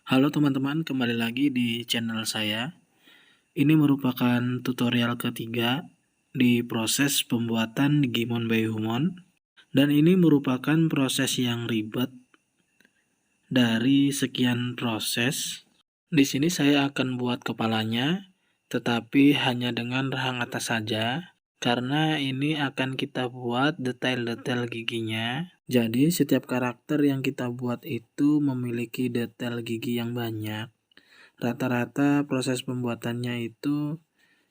Halo teman-teman, kembali lagi di channel saya. Ini merupakan tutorial ketiga di proses pembuatan Digimon by Humon. Dan ini merupakan proses yang ribet dari sekian proses. Di sini saya akan buat kepalanya, tetapi hanya dengan rahang atas saja. Karena ini akan kita buat detail-detail giginya. Jadi setiap karakter yang kita buat itu memiliki detail gigi yang banyak. Rata-rata proses pembuatannya itu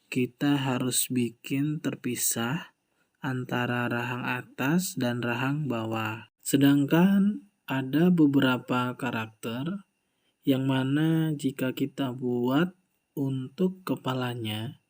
kita harus bikin terpisah antara rahang atas dan rahang bawah. Sedangkan ada beberapa karakter yang mana jika kita buat untuk kepalanya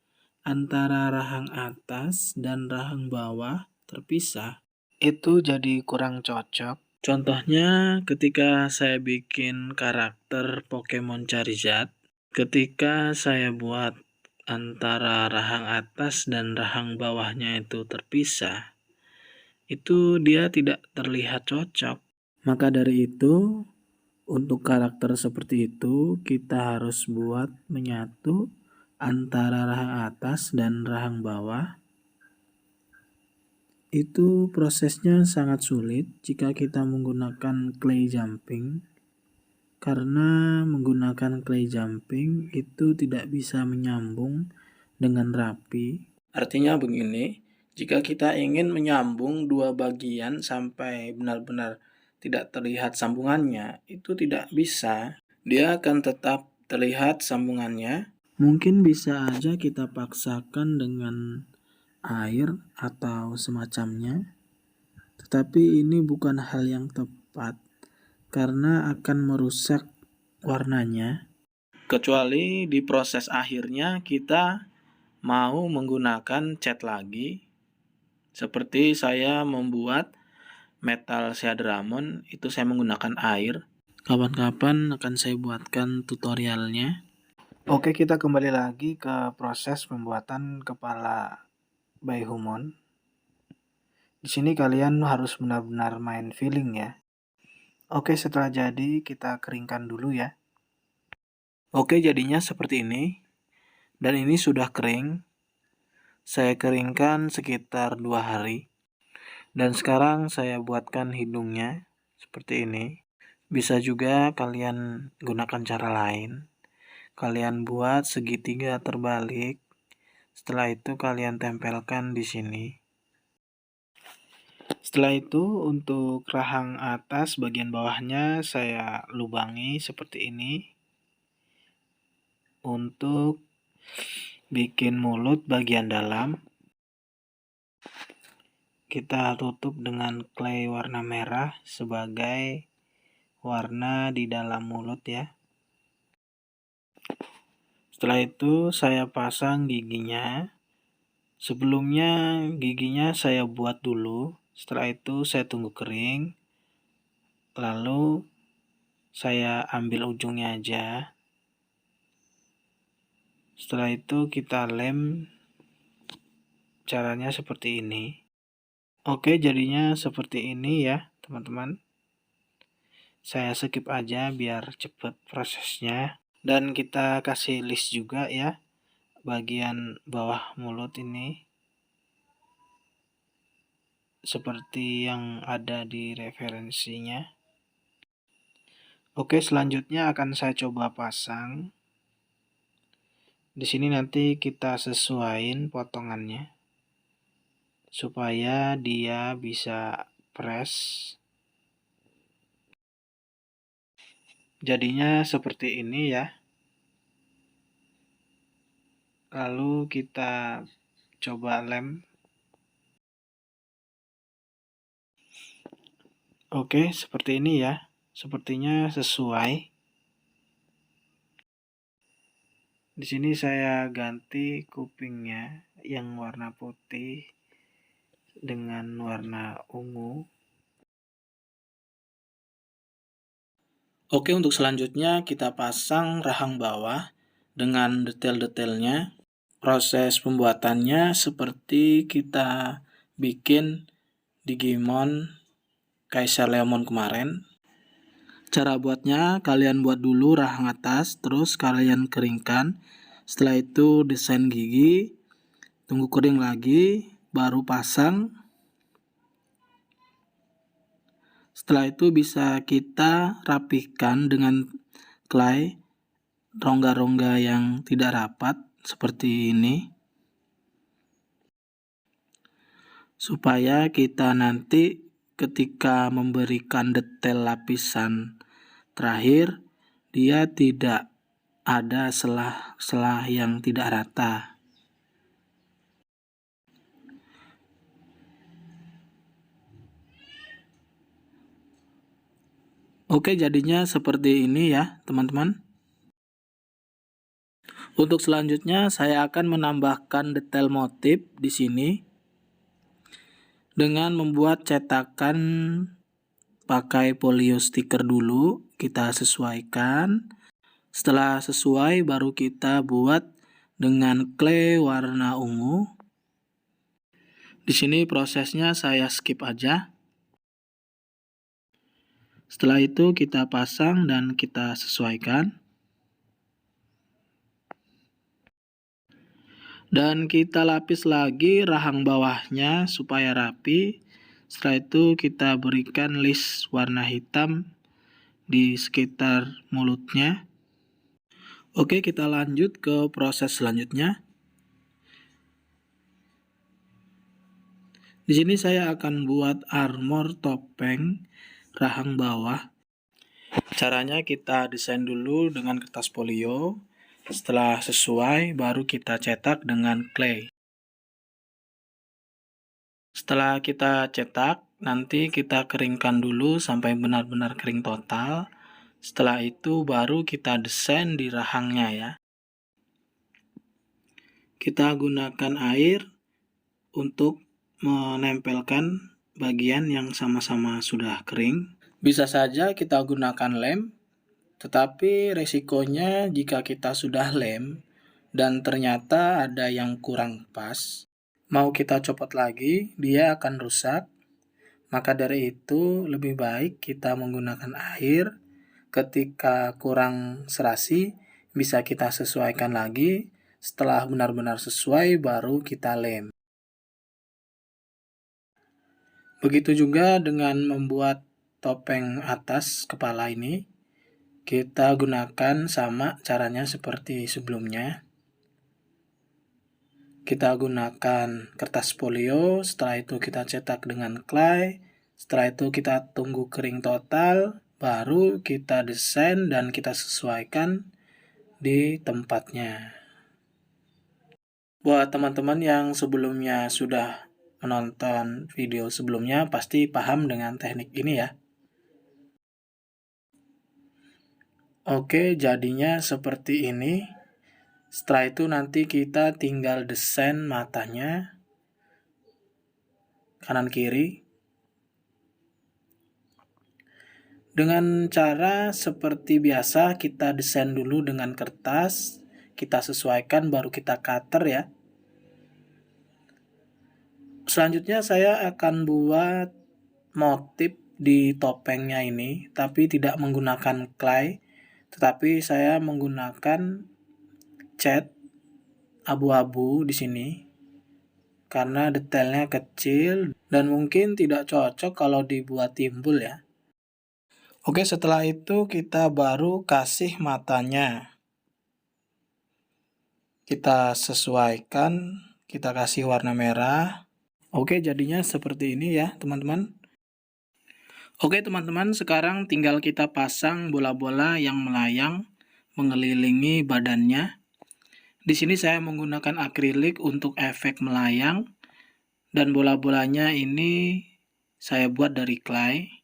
antara rahang atas dan rahang bawah terpisah, itu jadi kurang cocok. Contohnya ketika saya bikin karakter Pokemon Charizard, ketika saya buat antara rahang atas dan rahang bawahnya itu terpisah, itu dia tidak terlihat cocok. Maka dari itu, untuk karakter seperti itu, kita harus buat menyatu antara rahang atas dan rahang bawah. Itu prosesnya sangat sulit jika kita menggunakan clay jumping, karena menggunakan clay jumping itu tidak bisa menyambung dengan rapi. Artinya begini, jika kita ingin menyambung dua bagian sampai benar-benar tidak terlihat sambungannya, itu tidak bisa. Dia akan tetap terlihat sambungannya. Mungkin bisa aja kita paksakan dengan air atau semacamnya, tetapi ini bukan hal yang tepat karena akan merusak warnanya. Kecuali di proses akhirnya kita mau menggunakan cat lagi, seperti saya membuat metal Seadramon, itu saya menggunakan air. Kapan-kapan akan saya buatkan tutorialnya. Oke, kita kembali lagi ke proses pembuatan kepala Baihumon. Di sini kalian harus benar-benar main feeling ya. Oke, setelah jadi kita keringkan dulu ya. Oke, jadinya seperti ini. Dan ini sudah kering. Saya keringkan sekitar 2 hari. Dan sekarang saya buatkan hidungnya seperti ini. Bisa juga kalian gunakan cara lain. Kalian buat segitiga terbalik. Setelah itu kalian tempelkan di sini. Setelah itu untuk rahang atas bagian bawahnya saya lubangi seperti ini. Untuk bikin mulut bagian dalam, kita tutup dengan clay warna merah sebagai warna di dalam mulut ya. Setelah itu saya pasang giginya. Sebelumnya giginya saya buat dulu. Setelah itu saya tunggu kering. Lalu saya ambil ujungnya aja. Setelah itu kita lem. Caranya seperti ini. Oke, jadinya seperti ini ya teman-teman. Saya skip aja biar cepet prosesnya. Dan kita kasih list juga ya bagian bawah mulut ini, seperti yang ada di referensinya. Oke, selanjutnya akan saya coba pasang. Di sini nanti kita sesuaiin potongannya supaya dia bisa press. Jadinya seperti ini ya. Lalu kita coba lem. Oke, seperti ini ya. Sepertinya sesuai. Di sini saya ganti kupingnya yang warna putih dengan warna ungu. Oke, untuk selanjutnya kita pasang rahang bawah dengan detail-detailnya. Proses pembuatannya seperti kita bikin Digimon Kaisar Leomon kemarin. Cara buatnya, kalian buat dulu rahang atas, terus kalian keringkan. Setelah itu desain gigi, tunggu kering lagi, baru pasang. Setelah itu bisa kita rapihkan dengan clay rongga-rongga yang tidak rapat seperti ini. Supaya kita nanti ketika memberikan detail lapisan terakhir, dia tidak ada selah-selah yang tidak rata. Oke, jadinya seperti ini ya, teman-teman. Untuk selanjutnya, saya akan menambahkan detail motif di sini dengan membuat cetakan pakai polio stiker dulu. Kita sesuaikan. Setelah sesuai, baru kita buat dengan clay warna ungu. Di sini prosesnya saya skip aja. Setelah itu kita pasang dan kita sesuaikan. Dan kita lapis lagi rahang bawahnya supaya rapi. Setelah itu kita berikan list warna hitam di sekitar mulutnya. Oke, kita lanjut ke proses selanjutnya. Di sini saya akan buat armor topeng rahang bawah. Caranya kita desain dulu dengan kertas polio. Setelah sesuai, baru kita cetak dengan clay. Setelah kita cetak, nanti kita keringkan dulu sampai benar-benar kering total. Setelah itu baru kita desain di rahangnya ya. Kita gunakan air untuk menempelkan bagian yang sama-sama sudah kering. Bisa saja kita gunakan lem, tetapi resikonya jika kita sudah lem dan ternyata ada yang kurang pas, mau kita copot lagi, dia akan rusak. Maka dari itu lebih baik kita menggunakan air. Ketika kurang serasi, bisa kita sesuaikan lagi. Setelah benar-benar sesuai, baru kita lem. Begitu juga dengan membuat topeng atas kepala ini. Kita gunakan sama caranya seperti sebelumnya. Kita gunakan kertas polio, setelah itu kita cetak dengan clay. Setelah itu kita tunggu kering total. Baru kita desain dan kita sesuaikan di tempatnya. Buat teman-teman yang sebelumnya sudah menonton video sebelumnya, pasti paham dengan teknik ini ya. Oke, jadinya seperti ini. Setelah itu nanti kita tinggal desain matanya kanan kiri. Dengan cara seperti biasa, kita desain dulu dengan kertas, kita sesuaikan baru kita cutter ya. Selanjutnya saya akan buat motif di topengnya ini, tapi tidak menggunakan clay, tetapi saya menggunakan cat abu-abu di sini. Karena detailnya kecil dan mungkin tidak cocok kalau dibuat timbul ya. Oke, setelah itu kita baru kasih matanya. Kita sesuaikan, kita kasih warna merah. Oke, jadinya seperti ini ya, teman-teman. Oke, teman-teman, sekarang tinggal kita pasang bola-bola yang melayang mengelilingi badannya. Di sini saya menggunakan akrilik untuk efek melayang dan bola-bolanya ini saya buat dari clay.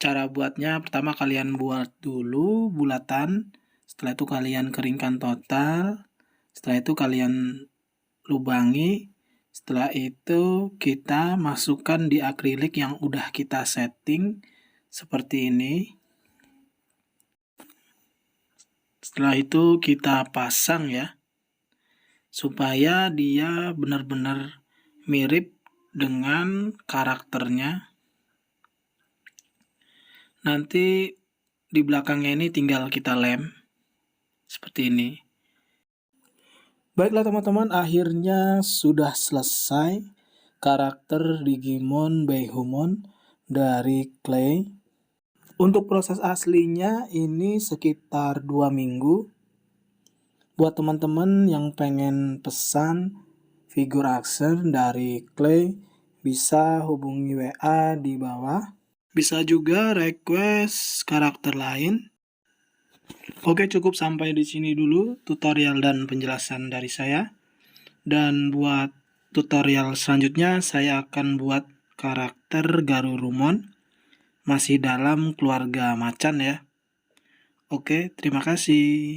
Cara buatnya, pertama kalian buat dulu bulatan, setelah itu kalian keringkan total, setelah itu kalian lubangi, setelah itu kita masukkan di akrilik yang udah kita setting seperti ini. Setelah itu kita pasang ya, supaya dia benar-benar mirip dengan karakternya. Nanti di belakangnya ini tinggal kita lem seperti ini. Baiklah teman-teman, akhirnya sudah selesai karakter Digimon Beihumon dari Clay. Untuk proses aslinya ini sekitar 2 minggu. Buat teman-teman yang pengen pesan figur action dari Clay, bisa hubungi WA di bawah. Bisa juga request karakter lain. Oke, cukup sampai di sini dulu tutorial dan penjelasan dari saya. Dan buat tutorial selanjutnya saya akan buat karakter Garurumon masih dalam keluarga macan ya. Oke, terima kasih.